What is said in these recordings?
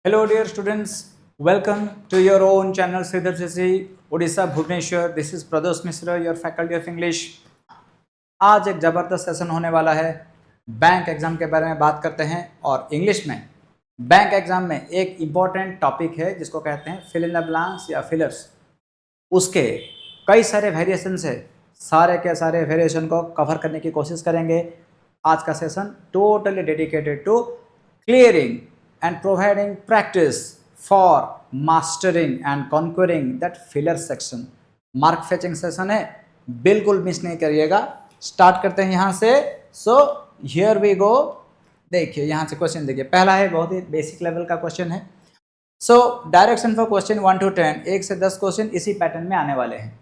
Hello, dear students. Welcome to your own channel Sridhar Sisi, Odisha, Bhubaneswar. This is Pradosh Mishra, your faculty of English. आज एक ज़बरदस्त session होने वाला है। Bank exam के बारे में बात करते हैं और इंग्लिश में बैंक एग्ज़ाम में एक इम्पॉर्टेंट टॉपिक है जिसको कहते हैं फिल इन द ब्लैंक्स या फिलर्स। उसके कई सारे वेरिएशंस है, सारे के सारे वेरिएशन को कवर करने की कोशिश करेंगे। आज का session totally dedicated to clearing and providing practice for mastering and conquering that filler section. Mark fetching session है, बिल्कुल मिस नहीं करिएगा। स्टार्ट करते हैं यहाँ से। So here we go. देखिए यहाँ से क्वेश्चन देखिए, पहला है बहुत ही बेसिक लेवल का क्वेश्चन है। So direction for question 1 to 10, 1 से 10 क्वेश्चन इसी पैटर्न में आने वाले हैं।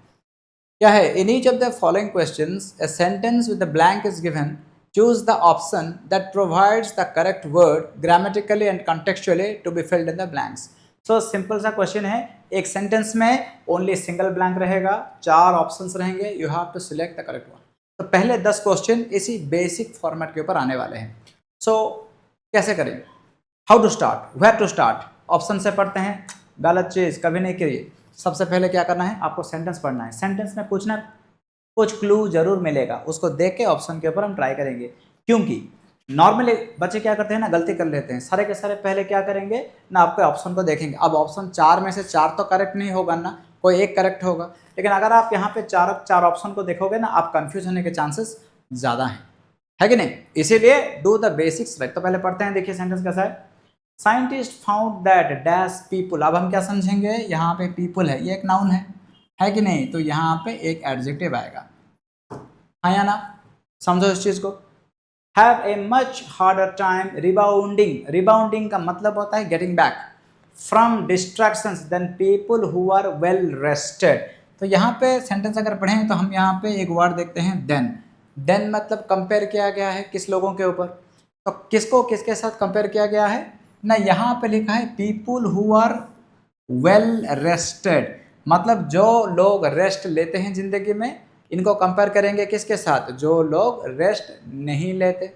क्या है? इन each of the following questions a sentence with a blank is given. Choose the option that provides the correct word grammatically and contextually to be filled in the blanks. So simple सा question है, एक sentence में only single blank रहेगा, 4 options रहेंगे, you have to select the correct one. तो पहले 10 question इसी basic format के ऊपर आने वाले हैं। सो कैसे करें? How to start, where to start? Option से पढ़ते हैं, गलत चीज़ कभी नहीं करिए। सबसे पहले क्या करना है, आपको सेंटेंस पढ़ना है। सेंटेंस में कुछ क्लू जरूर मिलेगा, उसको देख के ऑप्शन के ऊपर हम ट्राई करेंगे। क्योंकि नॉर्मली बच्चे क्या करते हैं ना, गलती कर लेते हैं। सारे के सारे पहले क्या करेंगे ना, आपके ऑप्शन को देखेंगे। अब ऑप्शन 4 में से 4 तो करेक्ट नहीं होगा ना, कोई एक करेक्ट होगा। लेकिन अगर आप यहाँ पे चार ऑप्शन को देखोगे ना, आप कंफ्यूज होने के चांसेस ज़्यादा हैं, है कि नहीं? इसीलिए डू द बेसिक्स राइट। तो पहले पढ़ते हैं, देखिए सेंटेंस कैसा है। Scientist found that dash people. अब हम क्या समझेंगे, यहाँ पे पीपुल है, ये एक नाउन है कि नहीं? तो यहाँ पे एक एडजेक्टिव आएगा, हाँ या ना? समझो इस चीज को। Have a much harder time rebounding. Rebounding का मतलब होता है getting back from distractions than people who are well rested. तो यहाँ पे सेंटेंस अगर पढ़ें तो हम यहाँ पे एक वर्ड देखते हैं देन। देन मतलब कंपेयर किया गया है किस लोगों के ऊपर, तो किसको किसके साथ कंपेयर किया गया है ना? यहाँ पे लिखा है people who are well rested, मतलब जो लोग रेस्ट लेते हैं जिंदगी में, इनको कंपेयर करेंगे किसके साथ? जो लोग रेस्ट नहीं लेते।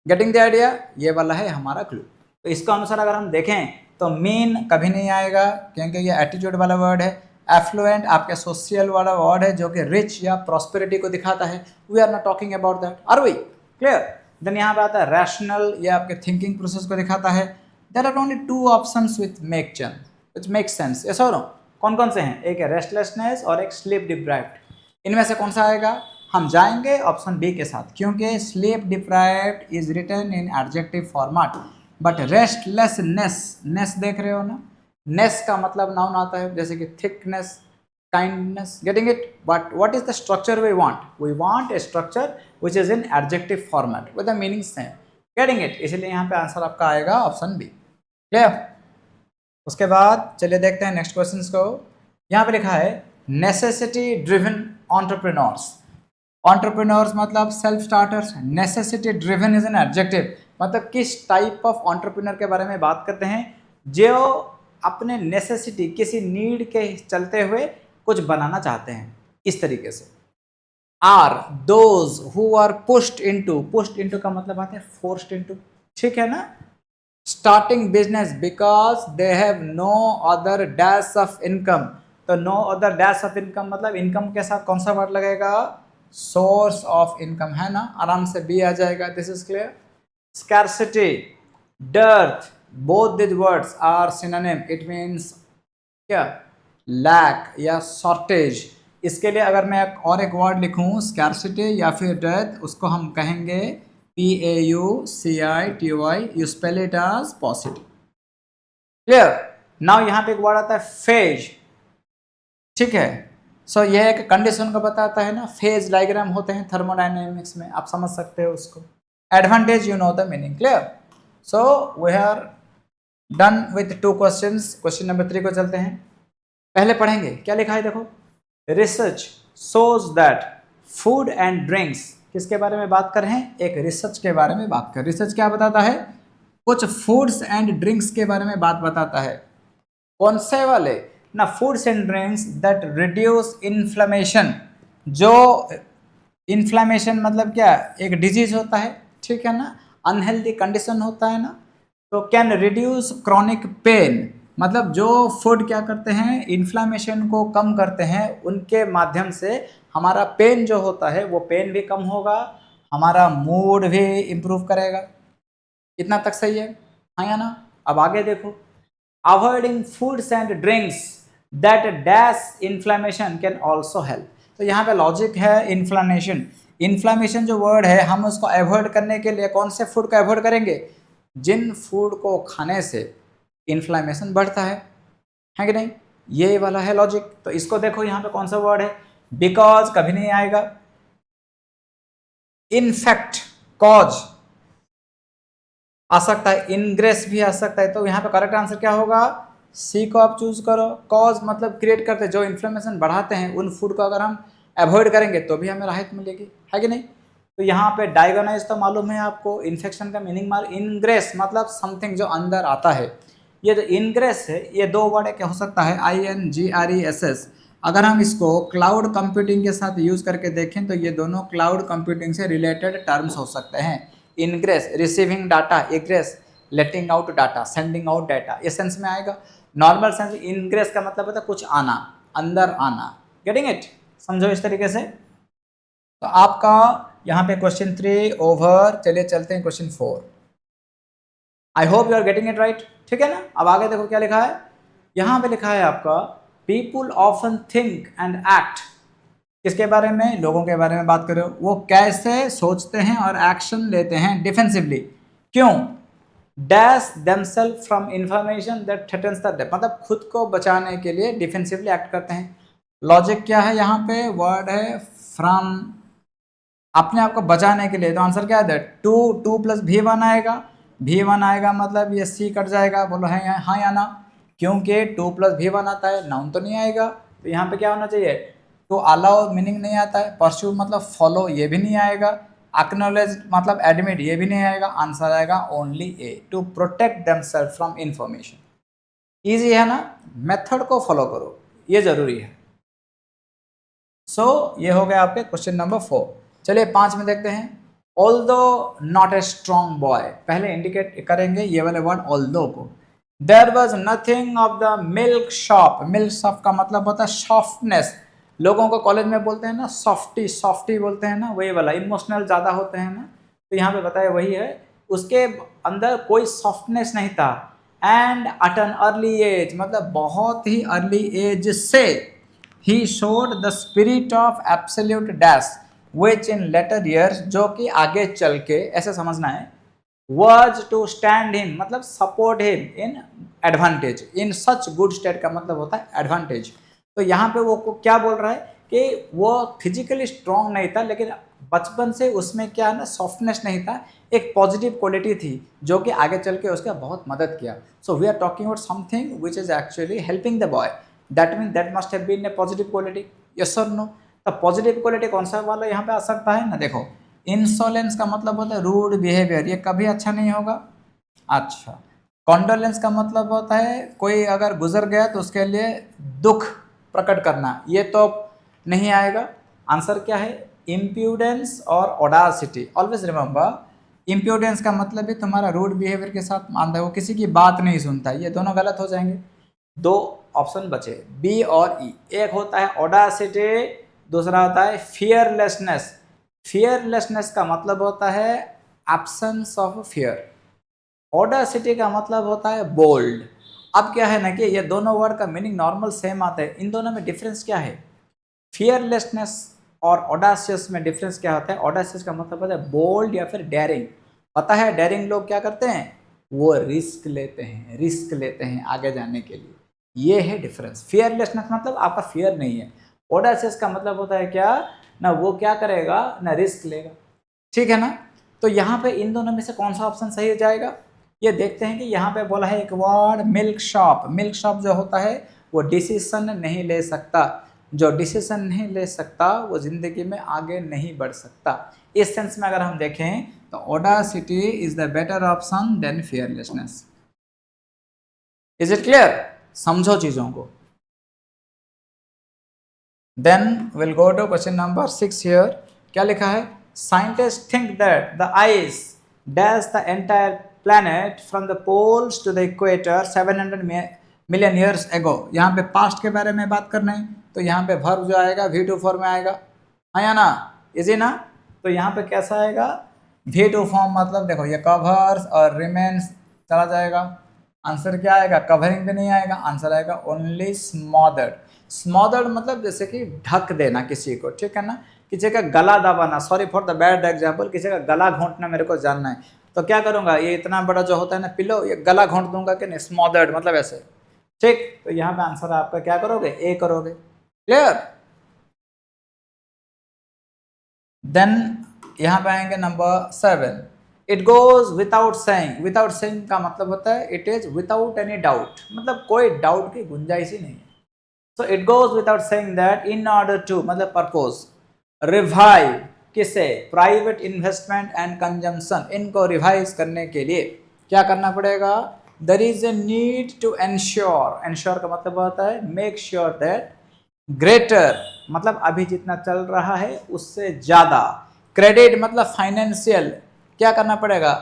Getting the idea? ये वाला है हमारा क्लू। तो इसका अनुसार अगर हम देखें तो मीन कभी नहीं आएगा, क्योंकि ये एटीट्यूड वाला वर्ड है। एफ्लुएंट आपके सोशल वाला वर्ड है जो कि रिच या प्रॉस्पेरिटी को दिखाता है। We are not talking about that, are we clear? Then यहाँ पे आता है रैशनल, ये आपके थिंकिंग प्रोसेस को दिखाता है। There are only 2 options which make sense. Yes और नो? कौन कौन से हैं? एक है रेस्टलेसनेस और एक स्लीप डिप्राइव्ड। इनमें से कौन सा आएगा? हम जाएंगे ऑप्शन बी के साथ, क्योंकि sleep deprived is written in adjective format, but restlessness, ness देख रहे हो ना, नेस का मतलब नाउन आता है, जैसे कि thickness, kindness. Getting it? But what is the structure we want? We want a structure which is in adjective format with the meaning same. Getting it? इसलिए यहाँ पे आंसर आपका आएगा ऑप्शन बी। क्लियर? उसके बाद चलिए देखते हैं नेक्स्ट क्वेश्चन को। यहाँ पे लिखा है नेसेसिटी ड्रिवन एंटरप्रेन्योर्स। एंटरप्रेन्योर्स मतलब self starters. Necessity driven is an adjective, मतलब किस टाइप ऑफ एंटरप्रेन्योर के बारे में बात करते हैं? जो अपने नेसेसिटी, किसी नीड के चलते हुए कुछ बनाना चाहते हैं, इस तरीके से। Are those who are pushed into का मतलब आता है फोर्स्ड इनटू, ठीक है ना? Starting business because they have no other dash of income. तो no other dash of income मतलब इनकम के साथ कौन सा वर्ड लगेगा? सोर्स ऑफ इनकम, है ना? आराम से बी आ जाएगा। This is clear? Scarcity, dearth, both this words are synonym. It means क्या? लैक या शॉर्टेज। इसके लिए अगर मैं और एक वर्ड लिखूं स्कैर्सिटी या फिर डर्थ, उसको हम कहेंगे PAUCITY, you spell it as positive. Clear? Now यहाँ पे एक वर्ड आता है फेज, ठीक है? सो यह एक कंडीशन को बताता है ना। फेज डायग्राम होते हैं थर्मोडायनेमिक्स में, आप समझ सकते हो उसको। Advantage, you know the meaning. Clear? So we are done with 2 questions. Question number 3 को चलते हैं। पहले पढ़ेंगे क्या लिखा है, देखो। Research shows that food and drinks, किसके बारे में बात कर रहे हैं? एक रिसर्च के बारे में बात कर। रिसर्च क्या बताता है? कुछ फूड्स एंड ड्रिंक्स के बारे में बात बताता है। कौन से वाले ना? Foods and drinks that reduce inflammation. जो इन्फ्लेमेशन मतलब क्या? एक डिजीज होता है, ठीक है ना? अनहेल्दी कंडीशन होता है ना, तो कैन रिड्यूस क्रॉनिक पेन, मतलब जो फूड क्या करते हैं, इन्फ्लामेशन को कम करते हैं, उनके माध्यम से हमारा पेन जो होता है वो पेन भी कम होगा, हमारा मूड भी इम्प्रूव करेगा। इतना तक सही है, हाँ या ना? अब आगे देखो, avoiding foods and drinks that dash inflammation can also help. तो यहाँ पे लॉजिक है इन्फ्लामेशन। इन्फ्लामेशन जो वर्ड है, हम उसको अवॉइड करने के लिए कौन से फूड को अवॉइड करेंगे? जिन फूड को खाने से इन्फ्लामेशन बढ़ता है कि नहीं? ये वाला है लॉजिक। तो इसको देखो यहाँ पे कौन सा वर्ड है, बिकॉज कभी नहीं आएगा, इनफैक्ट कॉज आ सकता है, इनग्रेस भी आ सकता है। तो यहाँ पे करेक्ट आंसर क्या होगा? सी को आप चूज करो। कॉज मतलब क्रिएट करते हैं, जो इन्फ्लेमेशन बढ़ाते हैं, उन फूड को अगर हम अवॉइड करेंगे तो भी हमें राहत मिलेगी, है कि नहीं? तो यहाँ पे डायगोनाइज तो मालूम है आपको, इन्फेक्शन का मीनिंग मालूम, इनग्रेस मतलब समथिंग जो अंदर आता है। ये जो इनग्रेस है, ये दो वर्ड क्या हो सकता है, INGRESS। अगर हम इसको क्लाउड कंप्यूटिंग के साथ यूज करके देखें तो ये दोनों क्लाउड कंप्यूटिंग से रिलेटेड टर्म्स हो सकते हैं। इनग्रेस रिसीविंग डाटा, एग्रेस लेटिंग out data, sending out data, ये सेंस में आएगा। नॉर्मल सेंस इनग्रेस का मतलब होता है कुछ आना, अंदर आना। Getting it? समझो इस तरीके से। तो आपका यहाँ पे क्वेश्चन 3 ओवर। चलिए चलते हैं question 4। I hope you are getting it right, ठीक है ना? अब आगे देखो क्या लिखा है, यहाँ पे लिखा है आपका people often think and act. किसके बारे में? लोगों के बारे में बात करो। वो कैसे सोचते हैं और एक्शन लेते हैं डिफेंसिवली, क्यों? Dash themselves from information that threatens the death, मतलब खुद को बचाने के लिए डिफेंसिवली एक्ट करते हैं। लॉजिक क्या है यहाँ पे? वर्ड है फ्रॉम, अपने आप को बचाने के लिए। तो आंसर क्या है? टू प्लस V1 आएगा। V1 आएगा मतलब ये C कट जाएगा। बोलो है हाँ या ना? क्योंकि 2 + V1 आता है, नाउन तो नहीं आएगा। तो यहाँ पे क्या होना चाहिए? तो अलाउ मीनिंग नहीं आता है, परस्यू मतलब फॉलो, ये भी नहीं आएगा, एक्नॉलेज मतलब एडमिट, ये भी नहीं आएगा। आंसर आएगा only A, to protect themselves from information. Easy है ना? मेथड को फॉलो करो, ये जरूरी है। सो ये हो गया आपके क्वेश्चन नंबर 4। चलिए 5 में देखते हैं। Although not a strong boy, पहले इंडिकेट करेंगे ये वाले वर्ड ऑल्दो को। There was nothing of the milk shop, milk shop का मतलब होता है सॉफ्टनेस। लोगों को कॉलेज में बोलते हैं ना सॉफ्टी, सॉफ्टी बोलते हैं ना, वही वाला, इमोशनल ज़्यादा होते हैं ना, तो यहाँ पे बताया वही है। उसके अंदर कोई सॉफ्टनेस नहीं था। And at an early age मतलब बहुत ही अर्ली एज से he showed the spirit of absolute dash which in later years, जो कि आगे चल के ऐसे समझना है, was to stand him मतलब support him in advantage, in such good state का मतलब होता है advantage। तो यहाँ पे वो क्या बोल रहा है कि वो फिजिकली स्ट्रॉन्ग नहीं था, लेकिन बचपन से उसमें क्या है ना, सॉफ्टनेस नहीं था, एक पॉजिटिव क्वालिटी थी जो कि आगे चल के उसका बहुत मदद किया। So we are talking about something which is actually helping the boy, that mean that must have been a positive quality. Yes और नो? तो पॉजिटिव क्वालिटी कौन सा वाला यहाँ पे आ सकता है ना? देखो, इंसोलेंस का मतलब होता है रूड बिहेवियर, ये कभी अच्छा नहीं होगा। अच्छा, कॉन्डोलेंस का मतलब होता है कोई अगर गुजर गया तो उसके लिए दुख प्रकट करना, ये तो नहीं आएगा। आंसर क्या है? इम्प्यूडेंस और ऑडासिटी। ऑलवेज रिमेंबर, इम्प्यूडेंस का मतलब भी तुम्हारा रूड बिहेवियर के साथ मानता है, वो किसी की बात नहीं सुनता, ये दोनों गलत हो जाएंगे। दो ऑप्शन बचे, बी और ई। एक होता है ऑडासिटी, दूसरा होता है फियरलेसनेस। फियरलेसनेस का मतलब होता है एब्सेंस ऑफ फियर, ऑडासिटी का मतलब होता है बोल्ड। अब क्या है ना कि ये दोनों वर्ड का मीनिंग नॉर्मल सेम आता है, इन दोनों में डिफरेंस क्या है? फियरलेसनेस और ऑडासियस में डिफरेंस क्या होता है? ऑडासियस का मतलब होता है बोल्ड या फिर डेयरिंग। पता है डेयरिंग लोग क्या करते हैं? वो रिस्क लेते हैं, रिस्क लेते हैं आगे जाने के लिए, ये है डिफरेंस। फियरलेसनेस मतलब आपका फियर नहीं है, ऑडासियस का मतलब होता है क्या ना, वो क्या करेगा ना, रिस्क लेगा। ठीक है ना? तो यहाँ पे इन दोनों में से कौन सा ऑप्शन सही हो जाएगा? ये देखते हैं कि यहाँ पे बोला है एक word milk shop. Milk shop जो होता है वो डिसीजन नहीं ले सकता, जो डिसीजन नहीं ले सकता वो जिंदगी में आगे नहीं बढ़ सकता। इस सेंस में अगर हम देखें तो audacity is the better option than fearlessness. Is it clear? समझो चीजों को। Then will go to question number 6 here. क्या लिखा है? Scientist think that the ice dash the entire planet from the poles to the equator 700 million years ago। यहाँ पे past के बारे में बात करना है तो यहाँ पे वर्ब जो आएगा V2 फॉर्म में आएगा, हाँ या ना, इजी ना। तो यहाँ पे कैसा आएगा V2 फॉर्म, मतलब देखो ये कवर्स और रिमेन्स चला जाएगा, आंसर क्या आएगा, कवरिंग भी नहीं आएगा, आंसर आएगा ओनली स्मॉदर्ड। स्मॉदर्ड मतलब जैसे कि ढक देना किसी को, ठीक है ना, किसी का गला दबाना, sorry for the bad example, किसी का गला घोंटना मेरे को जानना है तो क्या करूंगा, ये इतना बड़ा जो होता है ना पिलो, ये गला घोंट दूंगा कि नहीं, स्मॉदर्ड मतलब ऐसे, ठीक। तो यहाँ पे आंसर आपका क्या करोगे, ए करोगे, क्लियर। देन यहाँ पे आएंगे number 7, it goes without saying. Without saying का मतलब होता है it is without any doubt, मतलब कोई डाउट की गुंजाइश ही नहीं है। So it goes without saying that in order to मतलब परपोज रिवाइव, किसे, प्राइवेट इन्वेस्टमेंट एंड कंजम्पशन, इनको रिवाइज करने के लिए क्या करना पड़ेगा, there is a need to ensure. Ensure का मतलब होता है मेक श्योर दैट ग्रेटर, मतलब अभी जितना चल रहा है उससे ज़्यादा, क्रेडिट मतलब फाइनेंशियल, क्या करना पड़ेगा,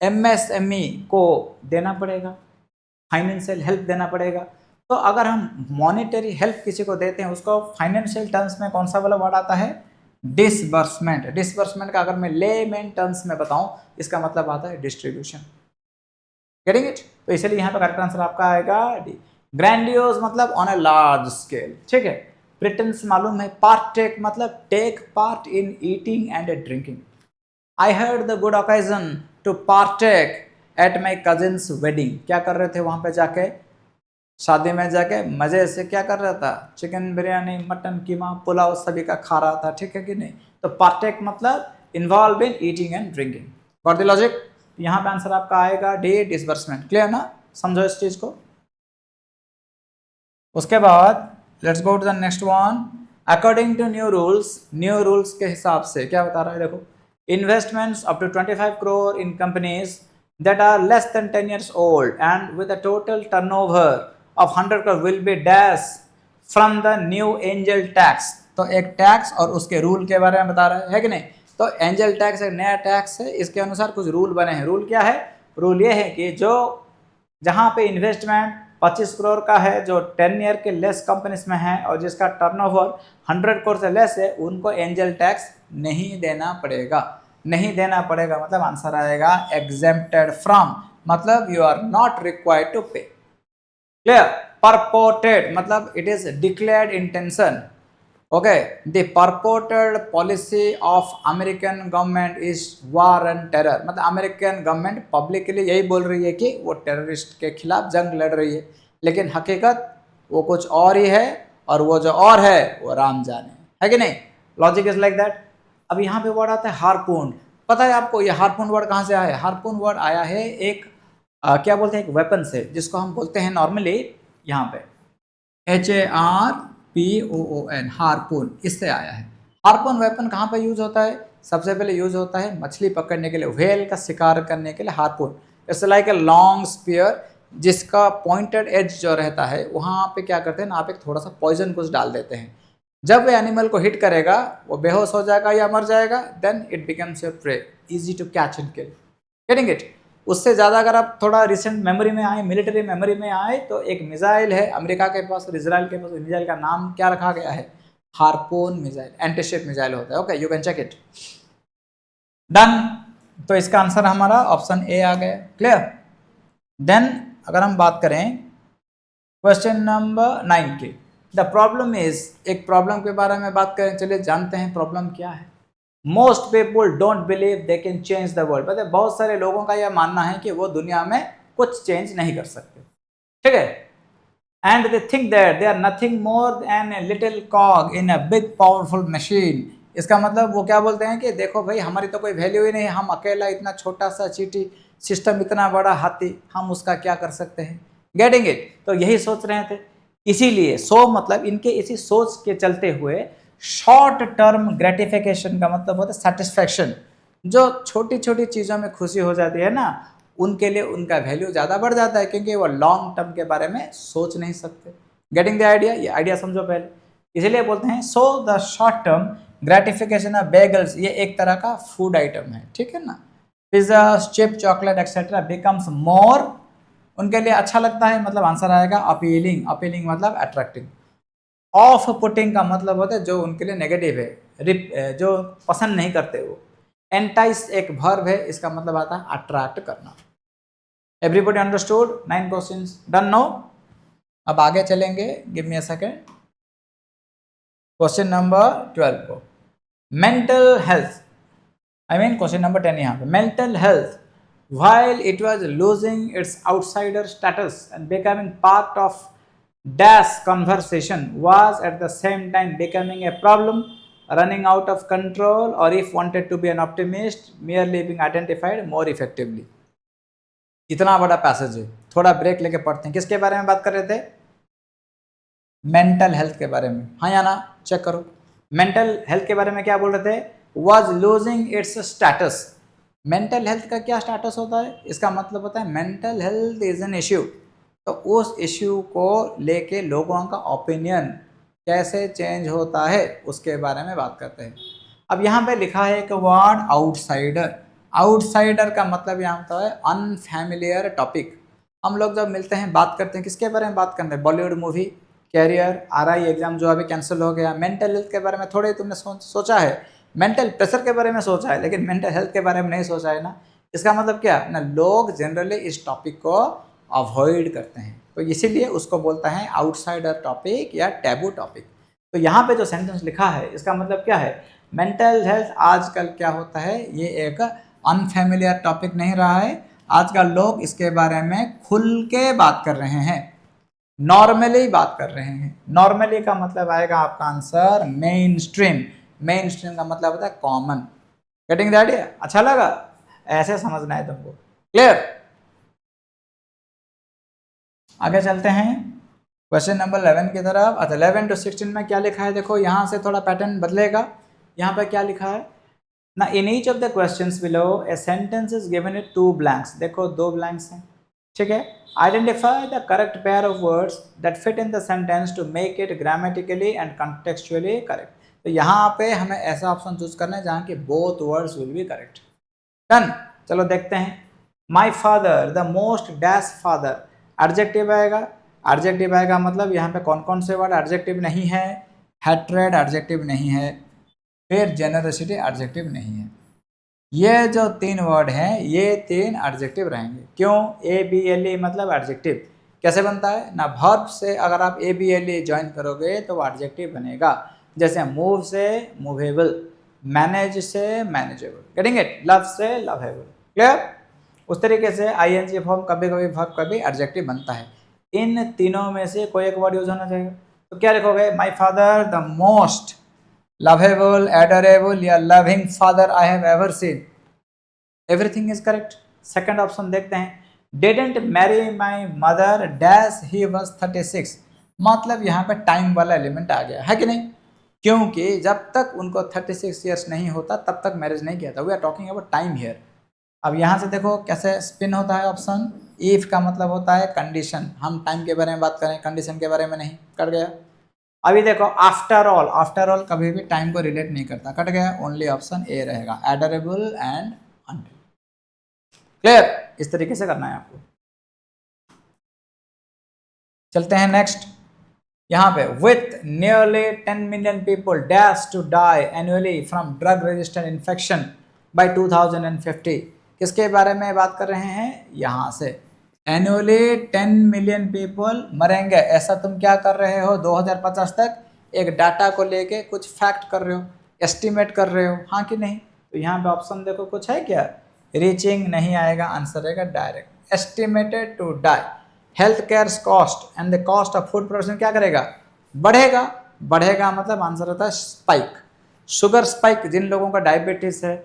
MSME को देना पड़ेगा, फाइनेंशियल हेल्प देना पड़ेगा। तो अगर हम मॉनेटरी हेल्प किसी को देते हैं उसको फाइनेंशियल टर्म्स में कौन सा वाला वर्ड आता है, डिसबर्समेंट। डिसबर्समेंट का अगर मैं लेमैन टर्म्स में बताऊं इसका मतलब आता है डिस्ट्रीब्यूशन, गेटिंग इट। तो इसलिए यहाँ पर करेक्ट आंसर आपका आएगा डी। ग्रैंडियोज मतलब ऑन ए लार्ज स्केल, ठीक है। प्रिटेंस मालूम है, पार्टेक मतलब take part in eating and drinking. I had the good occasion to partake at my cousin's wedding, क्या कर रहे थे वहां पे जाके, शादी में जाके मजे से क्या कर रहा था, चिकन बिरयानी, मटन कीमा, पुलाव सभी का खा रहा था, ठीक है कि नहीं। तो पार्टेक मतलब involve in eating and drinking, got the logic. यहाँ पे आंसर आपका आएगा डी, डिसबर्समेंट, क्लियर ना, समझो इस चीज को। उसके बाद let's go to the next one. According to new rules के हिसाब से क्या बता रहा है, देखो, investments up to 25 crore in companies that are less than 10 years old and with a total turnover of 100 crore will be dash from the new angel tax। तो एक टैक्स और उसके रूल के बारे में बता रहा है कि नहीं। तो एंजल टैक्स एक नया टैक्स है, इसके अनुसार कुछ रूल बने हैं। रूल क्या है, रूल ये है कि जो जहाँ पे इन्वेस्टमेंट 25 करोड़ का है, जो 10 ईयर के लेस कंपनीज में है और जिसका टर्नओवर 100 करोड़ से लेस है, उनको एंजल टैक्स नहीं देना पड़ेगा। नहीं देना पड़ेगा मतलब आंसर आएगा एग्जेम्प्टेड फ्रॉम, मतलब you are not required to pay, clear. Purported मतलब it is declared intention, okay. The purported policy of American government is war and terror, मतलब अमेरिकन गवर्नमेंट पब्लिकली यही बोल रही है कि वो टेररिस्ट के खिलाफ जंग लड़ रही है, लेकिन हकीकत वो कुछ और ही है, और वो जो और है वो राम जाने, है कि नहीं। Logic is like that. अब यहाँ पे वर्ड आता है हार्पून। पता है आपको ये हार्पून वर्ड कहाँ से आया है, हार्पून वर्ड आया है एक क्या बोलते हैं, एक वेपन से, जिसको हम बोलते हैं नॉर्मली यहाँ पे HARPOON, हार्पून, इससे आया है। हार्पून वेपन कहाँ पे यूज होता है, सबसे पहले यूज होता है मछली पकड़ने के लिए, व्हेल का शिकार करने के लिए harpoon. It's like a long spear जिसका पॉइंटेड एज जो रहता है, वहाँ पे क्या करते हैं ना, आप एक थोड़ा सा पॉइजन कुछ डाल देते हैं, जब वो एनिमल को हिट करेगा वो बेहोश हो जाएगा या मर जाएगा, then it becomes your prey, easy to catch and kill, getting it. उससे ज़्यादा अगर आप थोड़ा रिसेंट मेमोरी में आए, मिलिट्री मेमोरी में आए, तो एक मिसाइल है अमेरिका के पास और इजराइल के पास, मिसाइल का नाम क्या रखा गया है, हार्पून मिसाइल, एंटीशिप मिसाइल होता है, okay, you can check it. Done. तो इसका आंसर हमारा ऑप्शन ए आ गया, क्लियर। देन अगर हम बात करें क्वेश्चन नंबर 9 की, द प्रॉब्लम इज, एक प्रॉब्लम के बारे में बात करें, चलिए जानते हैं प्रॉब्लम क्या है। Most people don't believe they can change the world, मतलब बहुत सारे लोगों का यह मानना है कि वो दुनिया में कुछ चेंज नहीं कर सकते, ठीक है। And they think that they are nothing more than a little cog in a big powerful machine. इसका मतलब वो क्या बोलते हैं कि देखो भाई, हमारी तो कोई वैल्यू ही नहीं, हम अकेला इतना छोटा सा चीटी, सिस्टम इतना बड़ा हाथी, हम उसका क्या कर सकते हैं, गेटिंग इट। तो यही सोच रहे थे, इसीलिए सो मतलब इनके इसी सोच के चलते हुए शॉर्ट टर्म ग्रेटिफिकेशन का मतलब होता है सेटिस्फैक्शन, जो छोटी छोटी चीज़ों में खुशी हो जाती है ना, उनके लिए उनका वैल्यू ज़्यादा बढ़ जाता है, क्योंकि वो लॉन्ग टर्म के बारे में सोच नहीं सकते। गेटिंग द आइडिया, ये आइडिया समझो पहले, इसीलिए बोलते हैं so the short term gratification of Beagles, ये एक तरह का फूड आइटम है, ठीक है ना। Pizza, chip, chocolate etcetera becomes more, उनके लिए अच्छा लगता है, मतलब आंसर आएगा अपीलिंग। अपीलिंग मतलब अट्रैक्टिव। ऑफ पुटिंग का मतलब होता है जो उनके लिए नेगेटिव है, जो पसंद नहीं करते वो। एंटाइस एक वर्ब है, इसका मतलब आता है अट्रैक्ट करना। Everybody understood? 9 questions done no. अब आगे चलेंगे, give me a second. Question number 12 को mental health, I mean question number 10 यहाँ पे। Mental health while it was losing its outsider status and becoming part of dash conversation was at the same time becoming a problem, running out of control, or if wanted to be an optimist merely being identified more effectively। इतना बड़ा passage है, थोड़ा break लेके पढ़ते हैं। किसके बारे में बात कर रहे थे? मेंटल हेल्थ के बारे में। हाँ या ना चेक करो। मेंटल हेल्थ के बारे में क्या बोल रहे थे? was losing its status। Mental health का क्या स्टेटस होता है? इसका मतलब होता है mental health is an issue. तो उस इश्यू को लेके लोगों का ओपिनियन कैसे चेंज होता है उसके बारे में बात करते हैं। अब यहाँ पे लिखा है एक वर्ड आउटसाइडर। आउटसाइडर का मतलब यहाँ होता है अनफैमिलियर टॉपिक। हम लोग जब मिलते हैं बात करते हैं, किसके बारे में बात करते हैं? Bollywood movie, career, RI exam जो अभी कैंसिल हो गया। मेंटल हेल्थ के बारे में थोड़े तुमने सोचा है, मेंटल प्रेशर के बारे में सोचा है, लेकिन मेंटल हेल्थ के बारे में नहीं सोचा है ना। इसका मतलब क्या ना, लोग जनरली इस टॉपिक को अवॉइड करते हैं, तो इसीलिए उसको बोलता है आउटसाइडर टॉपिक या टैबू टॉपिक। तो यहाँ पे जो सेंटेंस लिखा है इसका मतलब क्या है? मेंटल हेल्थ आजकल क्या होता है, ये एक अनफैमिलियर टॉपिक नहीं रहा है। आजकल लोग इसके बारे में खुल के बात कर रहे हैं, नॉर्मली बात कर रहे हैं। नॉर्मली का मतलब आएगा आपका answer main stream. Main stream का मतलब होता है कॉमन। Getting that? अच्छा लगा? ऐसे समझना है तुमको। क्लियर? आगे चलते हैं क्वेश्चन नंबर 11 की तरफ। अच्छा 11 to 16 में क्या लिखा है देखो, यहाँ से थोड़ा पैटर्न बदलेगा। यहाँ पे क्या लिखा है ना, in each of the questions below a sentence is given it 2 blanks. देखो 2 ब्लैंक्स हैं, ठीक है। Identify the correct pair of words that fit in the sentence to make it grammatically and contextually correct. तो यहाँ पे हमें ऐसा option choose करना है जहाँ की both words will be correct. Done, चलो देखते हैं। My father the most dash father, adjective आएगा। एडजेक्टिव आएगा मतलब यहाँ पे कौन कौन से वर्ड एडजेक्टिव नहीं है? हैट्रेड एडजेक्टिव नहीं है, फिर जेनरसिटी एडजेक्टिव नहीं है। ये जो 3 वर्ड हैं ये 3 एडजेक्टिव रहेंगे। क्यों? ABLE मतलब एडजेक्टिव। कैसे बनता है ना, वर्ब से अगर आप ABLE ज्वाइन करोगे तो वो एडजेक्टिव बनेगा। जैसे मूव से मूवेबल, मैनेज से मैनेजेबल, गेटिंग इट? लव से लवेबल। क्लियर? उस तरीके से ING फॉर्म कभी कभी वर्ब कभी एडजेक्टिव बनता है। इन तीनों में से कोई एक वर्ड यूज होना चाहिए। तो क्या लिखोगे? My father the most lovable, adorable या loving father I have ever seen। Everything is correct। Second option देखते हैं। Didn't marry my mother dash he was 36। मतलब यहाँ पे टाइम वाला एलिमेंट आ गया है कि नहीं? क्योंकि जब तक उनको 36 ईयर्स नहीं होता तब तक मैरिज नहीं किया था। We are talking about time here. अब यहाँ से देखो कैसे स्पिन होता है ऑप्शन। इफ का मतलब होता है कंडीशन, हम टाइम के बारे में बात करें, कंडीशन के बारे में नहीं। कट गया। अभी देखो आफ्टर ऑल, आफ्टर ऑल कभी भी टाइम को रिलेट नहीं करता। कट गया। ओनली ऑप्शन ए रहेगा, एडोरेबल एंड अनटिल। क्लियर? इस तरीके से करना है आपको। चलते हैं नेक्स्ट। यहाँ पे with nearly 10 million people dash to die annually from drug resistant infection by 2050। किसके बारे में बात कर रहे हैं? यहाँ से एनुअली 10 मिलियन पीपल मरेंगे, ऐसा तुम क्या कर रहे हो 2050 तक? एक डाटा को लेके कुछ फैक्ट कर रहे हो, एस्टिमेट कर रहे हो, हाँ कि नहीं? तो यहाँ पे ऑप्शन देखो कुछ है क्या? रीचिंग नहीं आएगा, आंसर रहेगा direct. Estimated to die. Health care cost and the cost of food production क्या करेगा? बढ़ेगा। बढ़ेगा मतलब आंसर होता है स्पाइक। शुगर स्पाइक, जिन लोगों का डायबिटीज है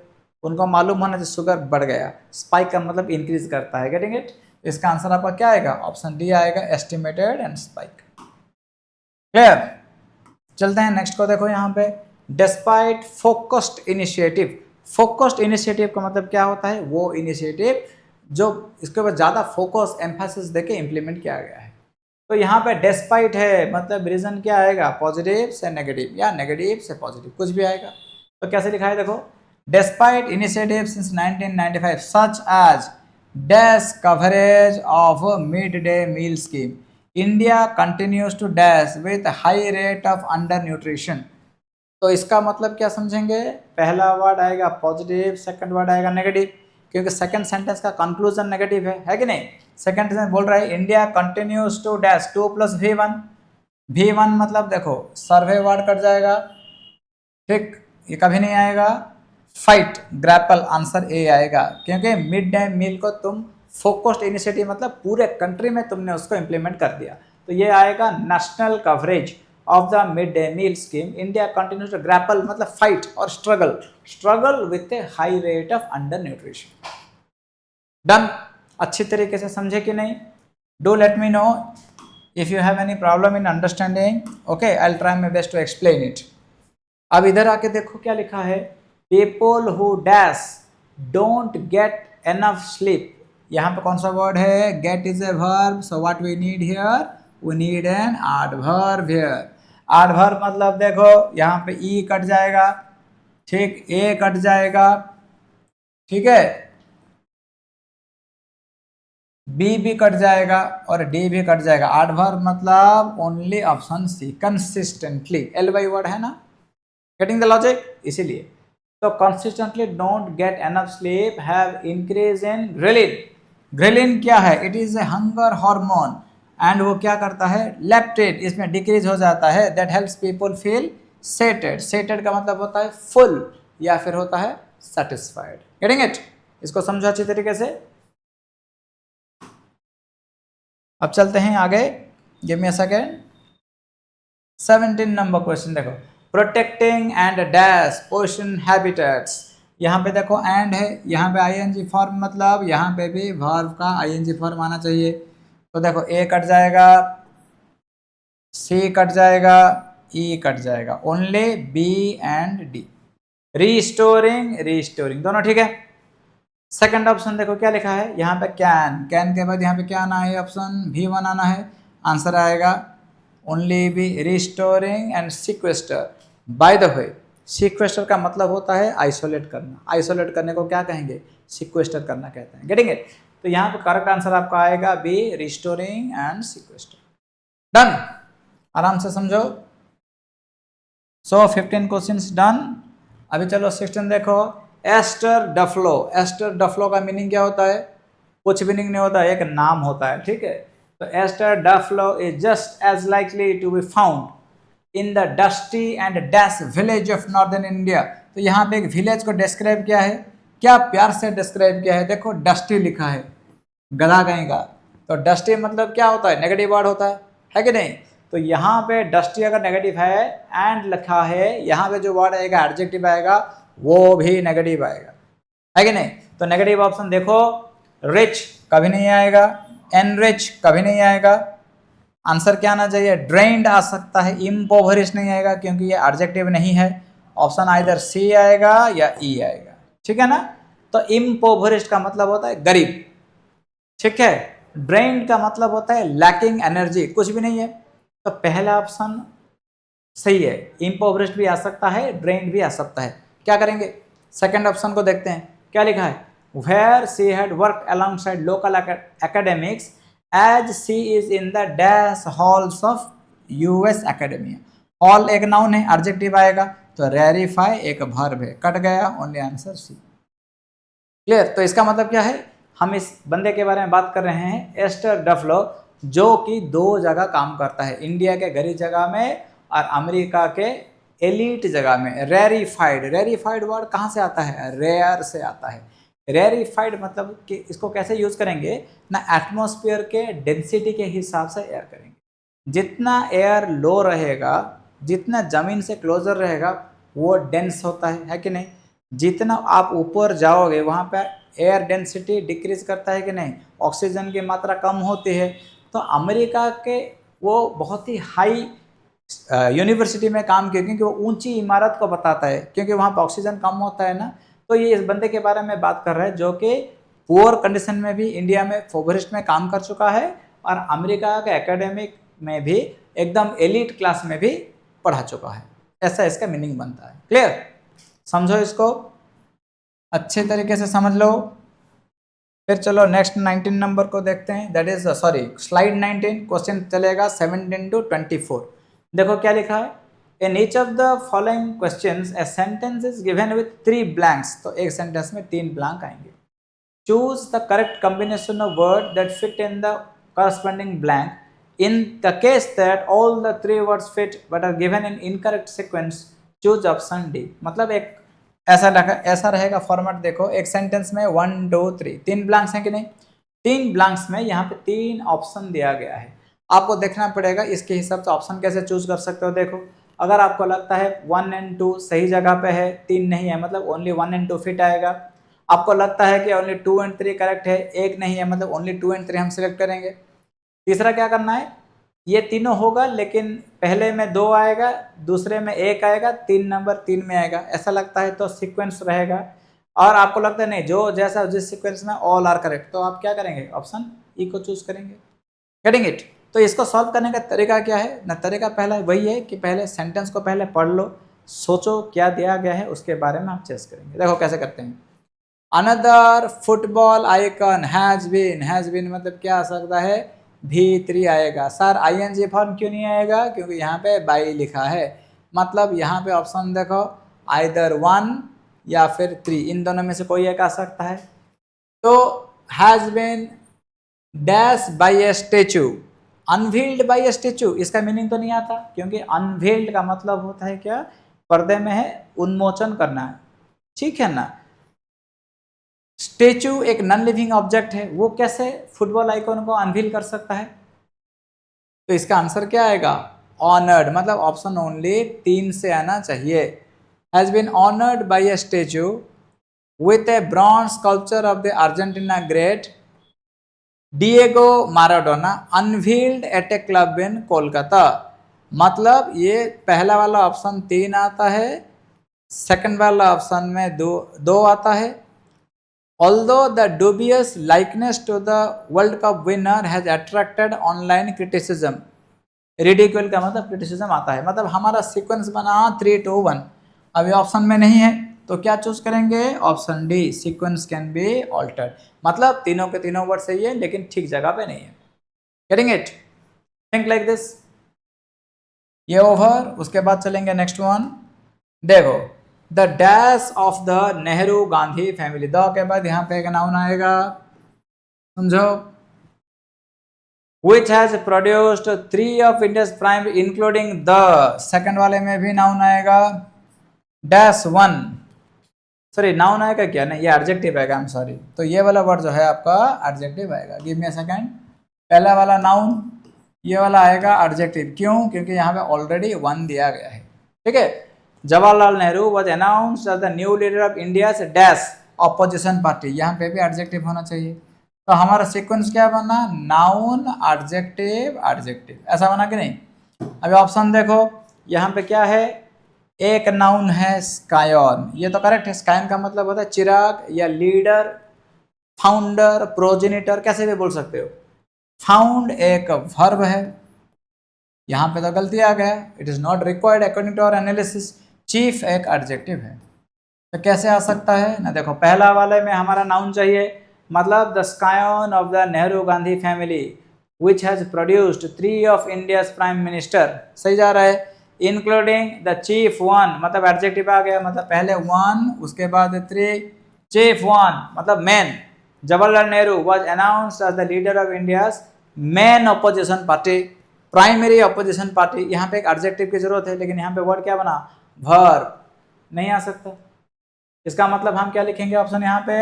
उनको मालूम होना चाहिए शुगर बढ़ गया। स्पाइक का मतलब इंक्रीज करता है। Getting it? इसका आंसर आपका क्या आएगा? ऑप्शन डी आएगा, एस्टिमेटेड एंड स्पाइक। क्लियर? चलते हैं नेक्स्ट को। देखो यहाँ पे despite focused initiative. Focused initiative का मतलब क्या होता है? वो इनिशिएटिव जो इसके ऊपर ज़्यादा फोकस एम्फेसिस देके इम्प्लीमेंट किया गया है। तो यहाँ पे डिस्पाइट है मतलब रीजन क्या आएगा? पॉजिटिव से नेगेटिव या नेगेटिव से पॉजिटिव, कुछ भी आएगा। तो कैसे लिखा है देखो, Despite initiatives since 1995 such as dash coverage of midday meal scheme, India continues to dash with high rate of undernutrition. तो इसका मतलब क्या समझेंगे? पहला वर्ड आएगा पॉजिटिव, सेकंड वर्ड आएगा नेगेटिव, क्योंकि सेकंड सेंटेंस का कंक्लूजन नेगेटिव है कि नहीं? सेकंड सेंटेंस बोल रहा है India continues to dash 2 + V1। V1 मतलब देखो सर्वे वर्ड कट जाएगा, ठीक, ये कभी नहीं आएगा। फाइट ग्रैपल आंसर ए आएगा, क्योंकि मिड डे मील को तुम फोकस्ड इनिशिएटिव मतलब पूरे कंट्री में तुमने उसको इम्प्लीमेंट कर दिया, तो ये आएगा national coverage of the mid day meal scheme. India continues to grapple मतलब फाइट और struggle with a high rate of under nutrition. Done? अच्छी तरीके से समझे कि नहीं? Do let me know if you have any problem in understanding. Okay, I will try my best to explain it. अब इधर आके देखो क्या लिखा है, people who dash don't get enough sleep. यहाँ पे कौन सा वर्ड है? Get is a verb, so what we need here? We need an adverb here. Adverb मतलब देखो यहाँ पे ई कट जाएगा, ठीक, ए कट जाएगा, ठीक है, बी भी कट जाएगा और डी भी कट जाएगा। एडवर्ब मतलब only option C, consistently, L Y word है ना, गेटिंग द लॉजिक? इसीलिए तो consistently don't get enough sleep, have increase in ghrelin. Ghrelin क्या है? It is a hunger hormone and वो क्या करता है? लेप्टेड इसमें डिक्रीज हो जाता है, that helps people feel settled. Settled का मतलब होता है फुल या फिर होता है सेटिस्फाइड। Getting it? इसको समझो अच्छी तरीके से। अब चलते हैं आगे, give me a second. 17 number question देखो, protecting and dash ocean habitats. यहाँ पे देखो एंड है, यहाँ पे आईएनजी फॉर्म मतलब यहाँ पे भी वर्ब का आईएनजी फॉर्म आना चाहिए। तो देखो ए कट जाएगा, सी कट जाएगा, ई कट जाएगा, only B and D. Restoring दोनों ठीक है। सेकंड ऑप्शन देखो क्या लिखा है, यहाँ पे कैन के बाद यहाँ पे क्या आना है? ऑप्शन V1 आना है, आंसर आएगा only B, restoring and sequester. By the way sequester का मतलब होता है आइसोलेट करना, आइसोलेट करने को क्या कहेंगे? सिक्वेस्टर करना कहते हैं। Getting it? तो यहाँ पे करेक्ट आंसर आपका आएगा बी, रिस्टोरिंग एंड सिक्वेस्टर। डन? आराम से समझो। सो 15 क्वेश्चंस डन। अभी चलो 16 देखो, एस्टर डफलो। एस्टर डफलो का मीनिंग क्या होता है? कुछ मीनिंग नहीं होता है, एक नाम होता है, ठीक है। तो Esther Duflo is just as likely to be found in the dusty and dash village of northern India. तो यहाँ पे एक विलेज को डिस्क्राइब किया है, क्या प्यार से डिस्क्राइब किया है। देखो डस्टी लिखा है, गला गएगा, तो डस्टी मतलब क्या होता है? नेगेटिव वर्ड होता है कि नहीं? तो यहाँ पे डस्टी अगर नेगेटिव है एंड लिखा है, यहाँ पे जो वर्ड आएगा एडजेक्टिव आएगा वो भी नेगेटिव आएगा, है कि नहीं? तो नेगेटिव ऑप्शन देखो, रिच कभी नहीं आएगा, एनरिच कभी नहीं आएगा, आंसर क्या आना चाहिए? ड्रेन्ड आ सकता है, इम्पोवरिश नहीं आएगा क्योंकि ये एडजेक्टिव नहीं है। ऑप्शन आइदर सी आएगा या ई आएगा, ठीक है ना। तो इम्पोवरिश का मतलब होता है गरीब, ठीक है। ड्रेन्ड का मतलब होता है लैकिंग एनर्जी, कुछ भी नहीं है। तो पहला ऑप्शन सही है, इम्पोवरिश भी आ सकता है, ड्रेन्ड भी आ सकता है। क्या करेंगे? सेकंड ऑप्शन को देखते हैं, क्या लिखा है? Where she had work alongside local academics as she is in the dash halls of US academia. Hall एक नाउन है, एडजेक्टिव आएगा, तो रेरिफाई एक वर्ब है, कट गया, ओनली आंसर सी। क्लियर? तो इसका मतलब क्या है? हम इस बंदे के बारे में बात कर रहे हैं, एस्टर डफलो, जो कि 2 जगह काम करता है, इंडिया के गरीब जगह में और अमेरिका के एलिट जगह में। रेरिफाइड वर्ड कहाँ से आता है? रेयर से आता है। रेरिफाइड मतलब कि इसको कैसे यूज करेंगे ना, एटमॉस्फेयर के डेंसिटी के हिसाब से एयर करेंगे। जितना एयर लो रहेगा, जितना जमीन से क्लोजर रहेगा वो डेंस होता है कि नहीं। जितना आप ऊपर जाओगे वहाँ पे एयर डेंसिटी डिक्रीज करता है कि नहीं, ऑक्सीजन की मात्रा कम होती है। तो अमेरिका के वो बहुत ही हाई यूनिवर्सिटी में काम किया क्योंकि वो ऊंची इमारत को बताता है, क्योंकि वहाँ पर ऑक्सीजन कम होता है ना। तो ये इस बंदे के बारे में बात कर रहा है जो कि पुअर कंडीशन में भी इंडिया में फोबरिस्ट में काम कर चुका है और अमेरिका के एकेडमिक में भी एकदम एलिट क्लास में भी पढ़ा चुका है। ऐसा इसका मीनिंग बनता है। क्लियर? समझो इसको। अच्छे तरीके से समझ लो। फिर चलो नेक्स्ट 19 नंबर को देखते हैं, that is sorry slide 19, question चलेगा 17 to 24। देखो क्या लिखा है, इन each of the following questions A sentence is given with 3 blanks, तो एक सेंटेंस में 3 ब्लैंक आएंगे। Choose the correct combination of word that fit in the corresponding blank in the case that all the 3 words fit but are given in incorrect sequence, choose option D। मतलब एक ऐसा रहेगा format. देखो एक sentence में 1 2 3 3 blanks हैं कि नहीं, 3 ब्लैंक्स में यहाँ पे 3 ऑप्शन दिया गया है। आपको देखना पड़ेगा इसके हिसाब से ऑप्शन कैसे चूज कर सकते हो। देखो अगर आपको लगता है 1 and 2 सही जगह पे है, 3 नहीं है, मतलब ओनली 1 and 2 फिट आएगा। आपको लगता है कि ओनली 2 and 3 करेक्ट है, एक नहीं है, मतलब ओनली 2 and 3 हम सिलेक्ट करेंगे। तीसरा क्या करना है, ये तीनों होगा लेकिन पहले में 2 आएगा, दूसरे में 1 आएगा, 3 नंबर 3 में आएगा, ऐसा लगता है तो सीक्वेंस रहेगा। और आपको लगता है नहीं, जो जैसा जिस सीक्वेंस में ऑल आर करेक्ट, तो आप क्या करेंगे, ऑप्शन ई को चूज करेंगे। Getting it. तो इसको सॉल्व करने का तरीका क्या है ना, तरीका पहला वही है कि पहले सेंटेंस को पहले पढ़ लो, सोचो क्या दिया गया है, उसके बारे में आप चेस करेंगे। देखो कैसे करते हैं। Another football icon has been मतलब क्या आ सकता है, V3 आएगा। सर ING फॉर्म क्यों नहीं आएगा, क्योंकि यहाँ पे बाई लिखा है, मतलब यहाँ पे ऑप्शन देखो आइदर 1 या फिर 3, इन दोनों में से कोई एक आ सकता है। तो has been dash by a statue, unveiled by a statue, इसका मीनिंग तो नहीं आता, क्योंकि अनवील्ड का मतलब होता है क्या, पर्दे में है, उन्मोचन करना है, ठीक है ना। स्टेचू एक नॉन लिविंग ऑब्जेक्ट है, वो कैसे फुटबॉल आइकॉन को अनवील कर सकता है। तो इसका आंसर क्या आएगा, ऑनर्ड, मतलब ऑप्शन ओनली 3 से आना चाहिए। Has been honoured by a statue with a bronze sculpture of the Argentina great Diego Maradona unveiled at a club in Kolkata. मतलब ये पहला वाला ऑप्शन 3 आता है, सेकंड वाला ऑप्शन में 2 आता है। Although the dubious likeness to the World Cup winner has attracted online criticism, ridicule का मतलब criticism आता है, मतलब हमारा सीक्वेंस बना 3 2 1, अभी ऑप्शन में नहीं है तो क्या चूज करेंगे, option D, sequence can be altered, मतलब तीनों के तीनों वर्ड सही है लेकिन ठीक जगह पे नहीं है। Getting it, think like this. ये ओवर, उसके बाद चलेंगे नेक्स्ट वन। देखो the dash of the Nehru Gandhi family, the के बाद यहाँ पे एक नाउन आएगा, समझो। Which has produced 3 of India's prime including the, second वाले में भी नाउन आएगा, डैश 1, सॉरी नाउन आएगा क्या, नहीं ये एडजेक्टिव आएगा, आई एम सॉरी। तो ये वाला वर्ड जो है आपका एडजेक्टिव आएगा, गिव मी अ सेकंड। पहला वाला नाउन, ये वाला आएगा एडजेक्टिव, क्यों, क्योंकि यहाँ पे ऑलरेडी 1 दिया गया है, ठीक है। Jawaharlal Nehru was announced as the new leader of India's dash opposition party, यहाँ पे भी एडजेक्टिव होना चाहिए। तो हमारा सीक्वेंस क्या बना, नाउन एडजेक्टिव एडजेक्टिव, ऐसा बना कि नहीं। अभी ऑप्शन देखो, यहाँ पे क्या है, एक नाउन है स्कायन, ये तो करेक्ट है, स्कायन का मतलब होता है चिराग या लीडर, फाउंडर, प्रोजेनिटर, कैसे भी बोल सकते हो। फाउंड एक वर्ब है, यहाँ पे तो गलती आ गया, it is not required according to our analysis. Chief एक एडजेक्टिव है, तो कैसे आ सकता है ना, देखो पहला वाले में हमारा नाउन चाहिए, मतलब the स्कायन of the Nehru Gandhi family which has produced 3 of India's prime minister, सही जा रहा है, इंक्लूडिंग द चीफ 1, मतलब एडजेक्टिव आ गया, मतलब पहले 1 उसके बाद 3, चीफ 1 मतलब man. Jawaharlal Nehru was announced as the leader of India's main opposition party, primary opposition party, यहाँ पे एक एडजेक्टिव की जरूरत है, लेकिन यहाँ पे वर्ड क्या बना, वर्ब, नहीं आ सकता। इसका मतलब हम क्या लिखेंगे, ऑप्शन यहाँ पे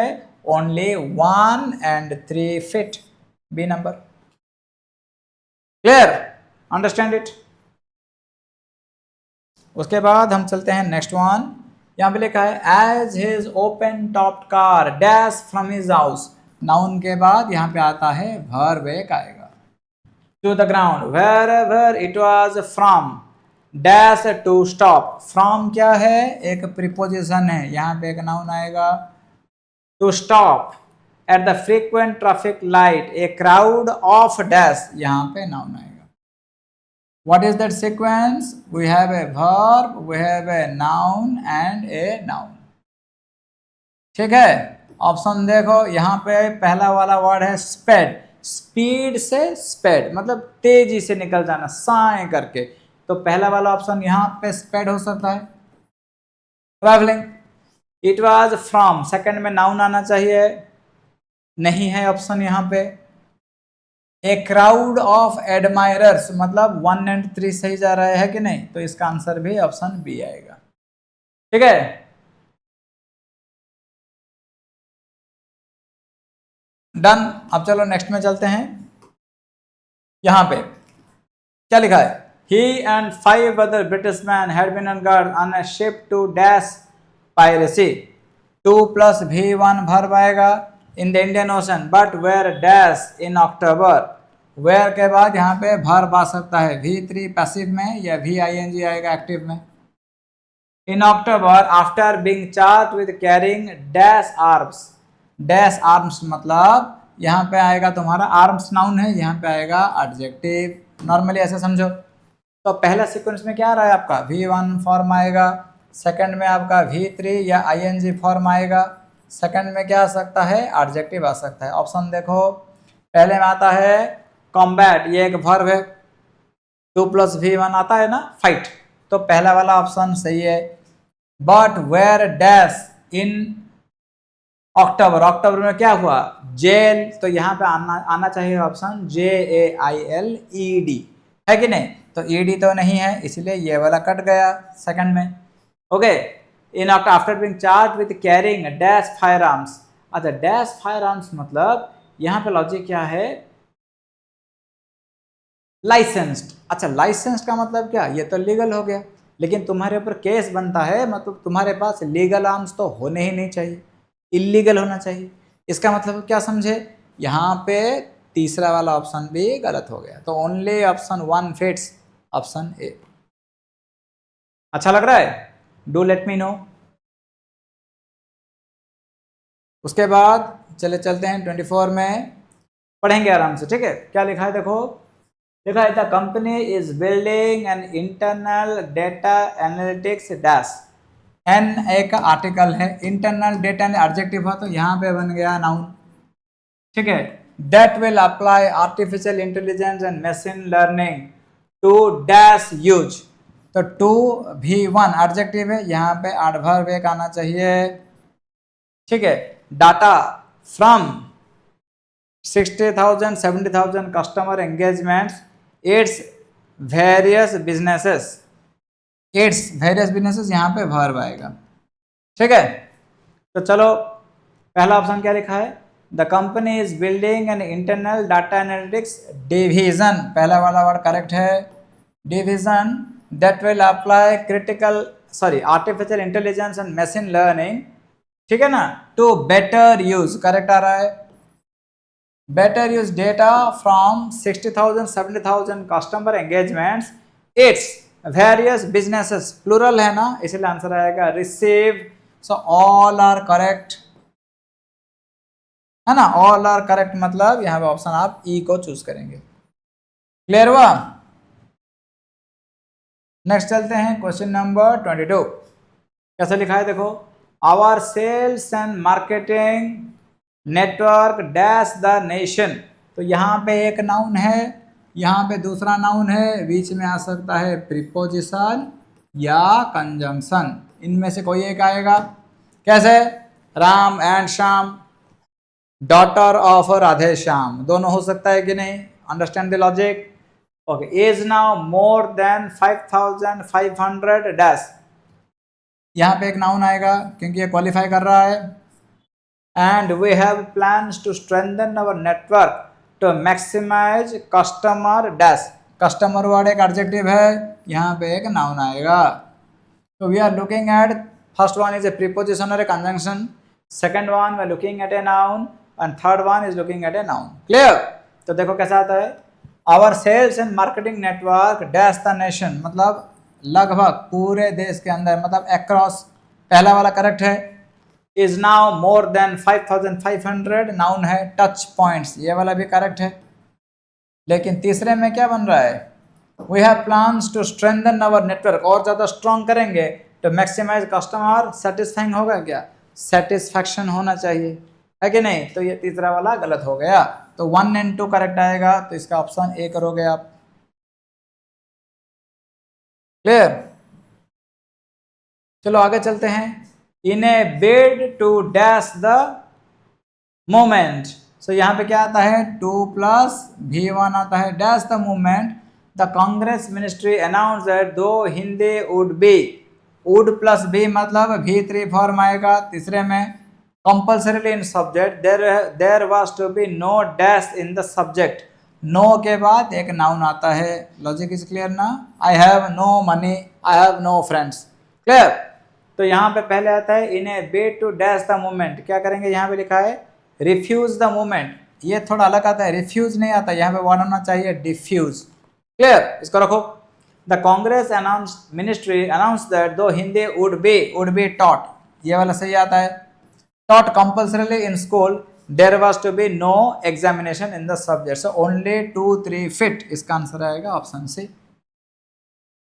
only 1 and 3 fit, B number. Clear, understand it. उसके बाद हम चलते हैं नेक्स्ट वन, यहाँ पे लिखा है as his open top car dash from his house, noun के बाद यहाँ पे आता है वर्ब एक आएगा, to the ground wherever it was from dash to stop, from क्या है, एक प्रीपोजिशन है, यहाँ पे एक नाउन आएगा, to stop at the frequent traffic light a crowd of dash, यहाँ पे नाउन आएगा। What is that sequence? We have a verb, we have a noun and a noun, ठीक है। ऑप्शन देखो, यहाँ पे पहला वाला वर्ड है स्पेड, स्पीड से स्पेड मतलब तेजी से निकल जाना, साए करके, तो पहला वाला ऑप्शन यहाँ पे स्पेड हो सकता है, travelling. It was from, second में नाउन आना चाहिए, नहीं है ऑप्शन यहाँ पे। ए क्राउड ऑफ एडमायरर्स मतलब 1 और 3 सही जा रहा है कि नहीं, तो इसका आंसर भी ऑप्शन बी आएगा। ठीक है, डन। अब चलो नेक्स्ट में चलते हैं। यहां पे क्या लिखा है, he and 5 other British men had been on guard on a ship to dash piracy। 2 + V1 verb आएगा in the Indian Ocean but were dash in October। where के बाद यहाँ पे verb आ सकता है V3 पैसिव में या VING आएगा एक्टिव में। in October after being charged with carrying dash arms। dash arms मतलब यहाँ पे आएगा तुम्हारा आर्म्स नाउन है, यहाँ पे आएगा एडजेक्टिव, नॉर्मली ऐसे समझो। तो पहला सीक्वेंस में क्या आ रहा है आपका V1 फॉर्म आएगा, सेकंड में आपका V3 या ING फॉर्म आएगा, सेकंड में क्या आ सकता है, एडजेक्टिव आ सकता है। ऑप्शन देखो, पहले में आता है कॉम्बैट, ये एक वर्ब है, 2 + V1 आता है ना फाइट, तो पहला वाला ऑप्शन सही है। बट वेयर डैश इन अक्टूबर, अक्टूबर में क्या हुआ, जेल, तो यहाँ पे आना चाहिए ऑप्शन JAILED, है कि नहीं, तो ED तो नहीं है इसलिए ये वाला कट गया सेकंड में। Okay, in after being charge with carrying dash fire arms. अच्छा, डैश फायर आर्म्स मतलब यहाँ पे लॉजिक क्या है, लाइसेंस्ड। अच्छा, लाइसेंस्ड का मतलब क्या, ये तो लीगल हो गया, लेकिन तुम्हारे ऊपर केस बनता है, मतलब तुम्हारे पास लीगल आर्म्स तो होने ही नहीं चाहिए, इलीगल होना चाहिए। इसका मतलब क्या समझे, यहाँ पे तीसरा वाला ऑप्शन भी गलत हो गया, तो only option 1 fits, option A. अच्छा लग रहा है, डू लेट मी नो। उसके बाद चलते हैं 24 में, पढ़ेंगे आराम से, ठीक है। क्या लिखा है देखो, लिखा है the company is building an internal data analytics dash. An एक आर्टिकल है, इंटरनल डेटा एडजेक्टिव है तो यहाँ पे बन गया नाउन, ठीक है। That will apply artificial intelligence and machine learning to dash use, तो टू V1 एडजेक्टिव है, यहाँ पे एडवर्ब एक आना चाहिए, ठीक है। Data from 60,000 70,000 customer engagements its various businesses, its various businesses यहाँ पे वर्ब आएगा, ठीक है। तो चलो पहला ऑप्शन क्या लिखा है, the company is building an internal data analytics division, पहला वाला वर्ड करेक्ट है, division that will apply artificial intelligence and machine learning, ठीक है ना, टू बेटर यूज, करेक्ट आ रहा है, better use data from 60,000 70,000 customer engagements its various businesses, plural है ना, इसलिए आंसर आएगा receive. So all are correct, है ना, ऑल आर करेक्ट मतलब यहाँ पे ऑप्शन आप ई को चूज करेंगे। क्लियर हुआ। नेक्स्ट चलते हैं क्वेश्चन नंबर 22। कैसे लिखा है देखो, our sales and marketing network dash the nation, तो यहाँ पे एक नाउन है, यहाँ पे दूसरा नाउन है, बीच में आ सकता है प्रीपोजिशन या कंजंक्शन, इनमें से कोई एक आएगा। कैसे, Ram and Shyam, daughter of Radhe Shyam, दोनों हो सकता है कि नहीं, understand the logic. Okay, is now more than 5,500 dash, यहाँ पे एक नाउन आएगा क्योंकि ये क्वालिफाई कर रहा है। And we have plans to strengthen our network to maximise customer dash, customer word एक एडजेक्टिव है, यहाँ पे एक नाउन आएगा। तो we are looking at, first one is a preposition और a conjunction, second one we are looking at a noun and third one is looking at a noun. Clear. तो देखो कैसा आता है, our sales and marketing network dash the nation मतलब लगभग पूरे देश के अंदर, मतलब अक्रॉस, पहला वाला करेक्ट है। Is now more than 5,500 noun है, टच पॉइंट्स ये वाला भी करेक्ट है, लेकिन तीसरे में क्या बन रहा है, we have plans to strengthen our network, और ज़्यादा स्ट्रॉन्ग करेंगे तो मैक्सिमाइज कस्टमर सेटिस्फाइंग होगा क्या, सेटिस्फैक्शन होना चाहिए, है कि नहीं? तो ये तीसरा वाला गलत हो गया, तो 1 एंड 2 करेक्ट आएगा, तो इसका ऑप्शन ए करोगे आप। क्लियर? चलो आगे चलते हैं। In a bid to dash the moment, so यहाँ पे क्या आता है 2 प्लस V1 आता है, dash the movement the Congress ministry announce that दो Hindi would be, would plus be मतलब V3 फॉर्म आएगा तीसरे में, compulsorily in subject there was to be no dash in the subject, no के बाद एक नाउन आता है। लॉजिक इज क्लियर ना? I have no money, I have no friends. Clear? तो यहाँ पे पहले आता है in a bid to dash the movement, क्या करेंगे? यहाँ पे लिखा है रिफ्यूज द मूवमेंट, ये थोड़ा अलग आता है, रिफ्यूज नहीं आता, यहाँ पे वर्ड होना चाहिए डिफ्यूज। क्लियर? इसको रखो। The Congress announce ministry announce that दो हिंदी वुड बी टॉट, ये वाला सही आता है, taught compulsorily in school, there was to be no examination in the subject, so only 2 3 fit, इसका आंसर आएगा ऑप्शन सी।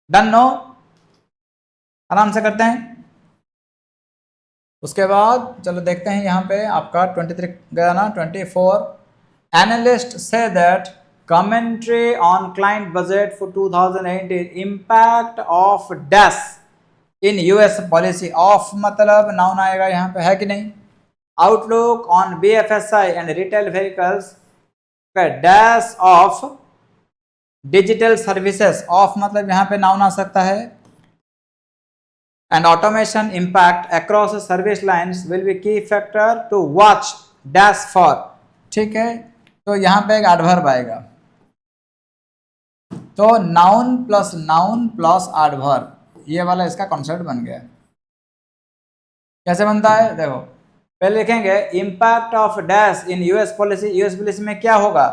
डन? नो? आराम से करते हैं। उसके बाद चलो देखते हैं यहाँ पे आपका 23 गया ना, 24 analyst say that commentary on client budget for 2018 impact of dash in US policy, of मतलब नाउन आएगा यहाँ पे, है कि नहीं? Outlook on BFSI and retail vehicles, dash of digital services, of मतलब यहाँ पे नाउन आ सकता है, and automation impact across service lines will be key factor to watch dash for, ठीक है? तो यहाँ पे एक एडवर्ब आएगा, तो नाउन प्लस एडवर्ब, ये वाला इसका कॉन्सेप्ट बन गया। कैसे बनता है देखो, पहले लिखेंगे impact of dash in US policy, US policy में क्या होगा?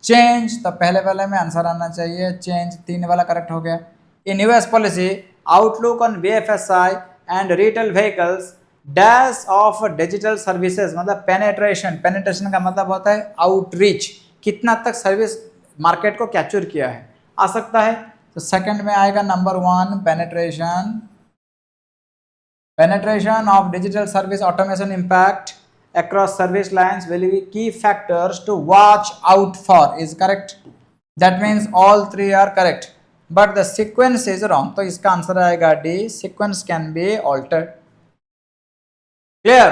चेंज, तो पहले में आंसर आना चाहिए चेंज, 3 वाला करेक्ट हो गया। In US policy outlook on BFSI and retail vehicles, dash of digital services मतलब पेनेट्रेशन का मतलब होता है आउटरीच, कितना तक सर्विस मार्केट को कैप्चर किया है, आ सकता है। तो सेकंड में आएगा number 1 penetration of digital service automation impact across service lines will be key factors to watch out for, is correct, that means all 3 are correct, but the sequence is wrong, तो इसका answer आएगा D, sequence can be altered। clear?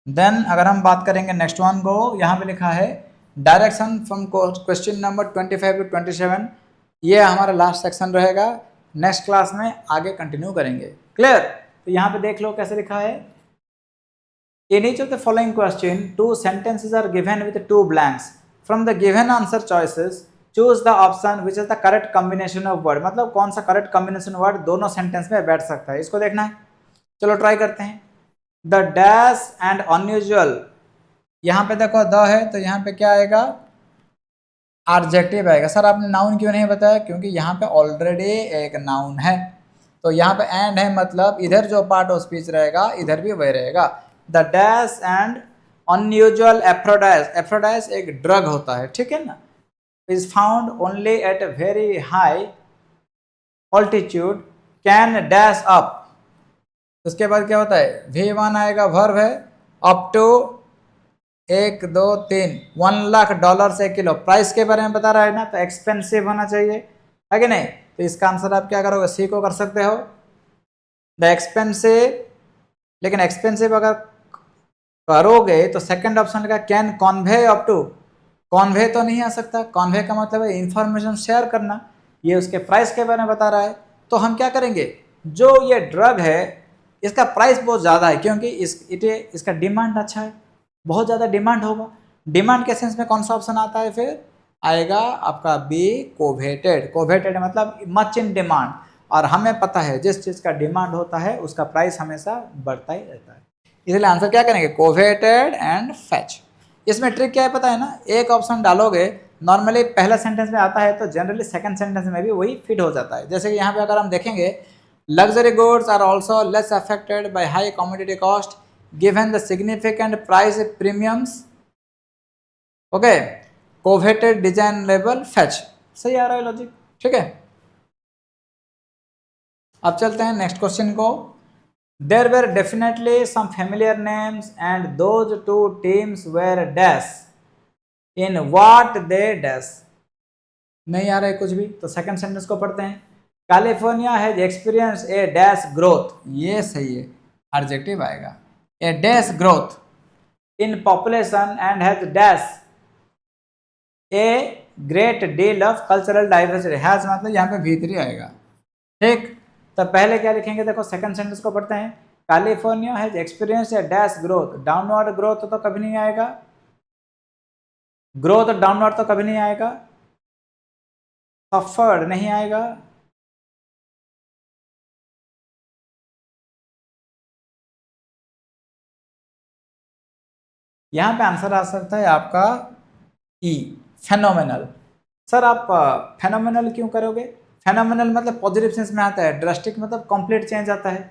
then अगर हम बात करेंगे next one को, यहाँ पे लिखा है direction from question number 25 to 27, ये हमारा लास्ट सेक्शन रहेगा, नेक्स्ट क्लास में आगे कंटिन्यू करेंगे। क्लियर? तो यहाँ पे देख लो कैसे लिखा है, in each of the following question 2 sentences are given with 2 blanks, from the given answer choices choose the option which is the correct combination of word, मतलब कौन सा करेक्ट कॉम्बिनेशन वर्ड दोनों सेंटेंस में बैठ सकता है, इसको देखना है। चलो ट्राई करते हैं। द डैश एंड अनयूजुअल, यहाँ पे देखो द है तो यहाँ पे क्या आएगा? एडजेक्टिव आएगा। सर आपने नाउन क्यों नहीं बताया? क्योंकि यहाँ पे ऑलरेडी एक नाउन है, तो यहाँ पे एंड है मतलब इधर जो पार्ट ऑफ स्पीच रहेगा इधर भी वही रहेगा। द डैश एंड अनयूजुअल एफ्रोडाइस, एफ्रोडाइस एक ड्रग होता है, ठीक है ना, is found only at a very high altitude, can dash up, उसके बाद क्या होता है? V1 आएगा, वर्ब है, अप टू 1 2 3 $1 लाख से किलो, प्राइस के बारे में बता रहा है ना, तो एक्सपेंसिव होना चाहिए, है कि नहीं? तो इसका आंसर आप क्या करोगे? सी को कर सकते हो, द एक्सपेंसिव, लेकिन एक्सपेंसिव अगर करोगे तो सेकंड ऑप्शन लगा can convey up to, convey तो नहीं आ सकता, कॉन्वे का मतलब है इंफॉर्मेशन शेयर करना, ये उसके प्राइस के बारे में बता रहा है, तो हम क्या करेंगे? जो ये ड्रग है इसका प्राइस बहुत ज़्यादा है, क्योंकि इसका डिमांड अच्छा है, बहुत ज़्यादा डिमांड होगा, डिमांड के सेंस में कौन सा ऑप्शन आता है? फिर आएगा आपका बी, कोवेटेड। कोवेटेड मतलब मच इन डिमांड, और हमें पता है जिस चीज़ का डिमांड होता है उसका प्राइस हमेशा बढ़ता ही रहता है, इसलिए आंसर क्या करेंगे? Coveted and fetch. इसमें ट्रिक क्या है पता है ना? एक ऑप्शन डालोगे, नॉर्मली पहला सेंटेंस में आता है तो जनरली सेकंड सेंटेंस में भी वही फिट हो जाता है। जैसे कि यहाँ पे अगर हम देखेंगे, luxury goods are also less affected by high commodity cost given the significant price premiums, okay, coveted design label fetch, सही आ रहा है लॉजिक, ठीक है। अब चलते हैं नेक्स्ट क्वेश्चन को। There were definitely some familiar names and those two teams were dash in what they dash. नहीं आ रहा है कुछ भी, तो सेकंड सेंटेंस को पढ़ते हैं। California has experience a dash growth, ये सही है, एडजेक्टिव आएगा। A dash growth in population and has dash a great deal of cultural diversity. Has मतलब यहाँ पे भीतरी आएगा, ठीक। तो पहले क्या लिखेंगे, देखो सेकंड सेंटेंस को पढ़ते हैं। California has experience a dash growth, downward growth तो कभी नहीं आएगा, ग्रोथ डाउनवर्ड तो कभी नहीं आएगा, सफर्ड नहीं आएगा, यहां पे आंसर आ सकता है आपका ई, फेनोमेनल। सर आप फेनोमेनल क्यों करोगे? फेनोमेनल मतलब पॉजिटिव सेंस में आता है, ड्रास्टिक मतलब कंप्लीट चेंज आता है,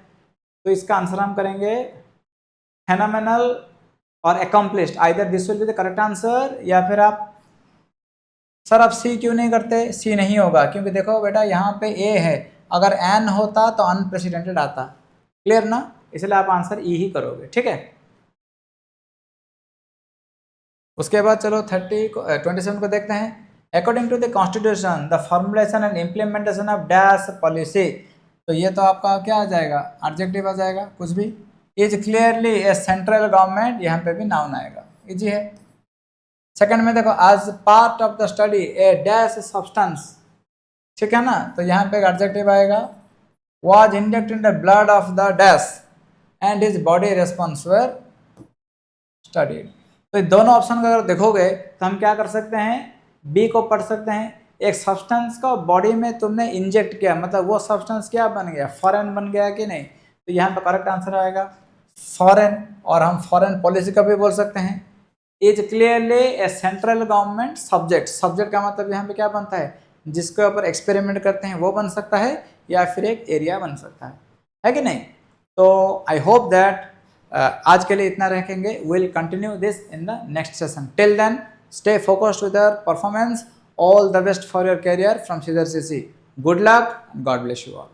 तो इसका आंसर हम करेंगे फेनोमेनल और accomplished, either this will be the correct answer. या फिर आप, सर आप सी क्यों नहीं करते? सी नहीं होगा, क्योंकि देखो बेटा यहाँ पे ए है, अगर एन होता तो अनप्रेसिडेंटेड आता, क्लियर ना, इसलिए आप आंसर ई ही करोगे, ठीक है। उसके बाद चलो 27 को देखते हैं। According to the constitution the formulation and implementation of dash policy, तो ये तो आपका क्या आ जाएगा, एडजेक्टिव आ जाएगा, कुछ भी। Is clearly A central government, यहाँ पे भी नाउन आएगा, इजी है। सेकंड में देखो, as part of the study a dash substance, ठीक है ना, तो यहाँ पे एडजेक्टिव आएगा। Was injected in the blood of the dash and his body response were studied. तो दोनों ऑप्शन को अगर देखोगे तो हम क्या कर सकते हैं, बी को पढ़ सकते हैं। एक सब्सटेंस को बॉडी में तुमने इंजेक्ट किया, मतलब वो सब्सटेंस क्या बन गया, फॉरेन बन गया कि नहीं, तो यहाँ पे करेक्ट आंसर आएगा फॉरेन। और हम फॉरेन पॉलिसी का भी बोल सकते हैं। Is clearly A central government subject, subject का मतलब यहाँ पे क्या बनता है, जिसके ऊपर एक्सपेरिमेंट करते हैं वो बन सकता है, या फिर एक एरिया बन सकता है कि नहीं। तो आई होप दैट आज के लिए इतना रखेंगे, will continue this in the next session. Till then stay focused with your performance. All the best for your career from Sridhar CC. Good luck and God bless you all.